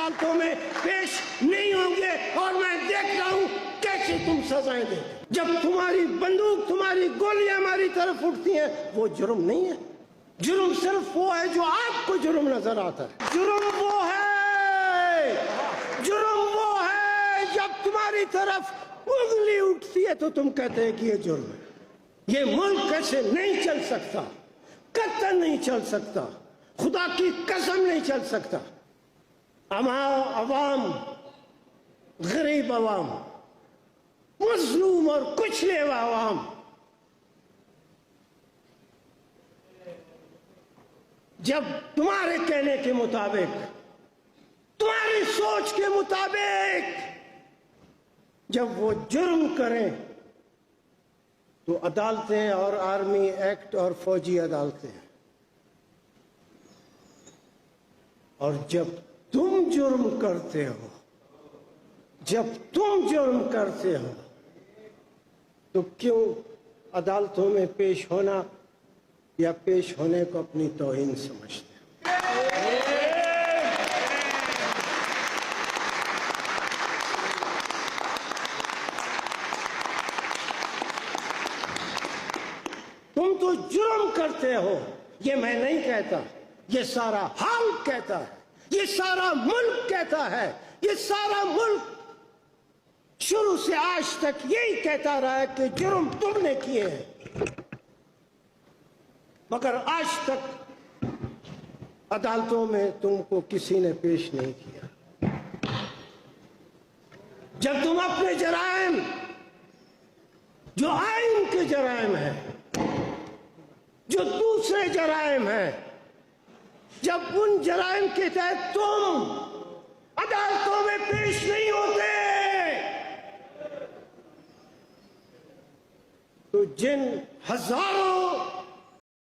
عدالتوں میں پیش نہیں ہوں گے اور میں دیکھ رہا ہوں کیسے تم سزائیں دے. جب تمہاری بندوق تمہاری گولیاں ہماری طرف اٹھتی ہیں وہ جرم نہیں ہے. جرم صرف وہ ہے جو آپ کو جرم نظر آتا ہے. جرم وہ ہے جب تمہاری طرف انگلی اٹھتی ہے تو تم کہتے ہیں کہ یہ جرم ہے. یہ ملک ایسے نہیں چل سکتا, قطعاً نہیں چل سکتا, خدا کی قسم نہیں چل سکتا. عوام, غریب عوام, مظلوم اور کچلے ہوئے عوام جب تمہارے کہنے کے مطابق, تمہاری سوچ کے مطابق جب وہ جرم کریں تو عدالتیں اور آرمی ایکٹ اور فوجی عدالتیں, اور جب تم جرم کرتے ہو تو کیوں عدالتوں میں پیش ہونا یا پیش ہونے کو اپنی توہین سمجھتے ہیں؟ تم تو جرم کرتے ہو, یہ میں نہیں کہتا, یہ سارا حال کہتا ہے, یہ سارا ملک کہتا ہے, یہ سارا ملک شروع سے آج تک یہی کہتا رہا ہے کہ جرم تم نے کیے ہیں, مگر آج تک عدالتوں میں تم کو کسی نے پیش نہیں کیا. جب تم اپنے جرائم, جو آئین کے جرائم ہیں, جو دوسرے جرائم ہیں, جب ان جرائم کے تحت تم عدالتوں میں پیش نہیں ہوتے تو جن ہزاروں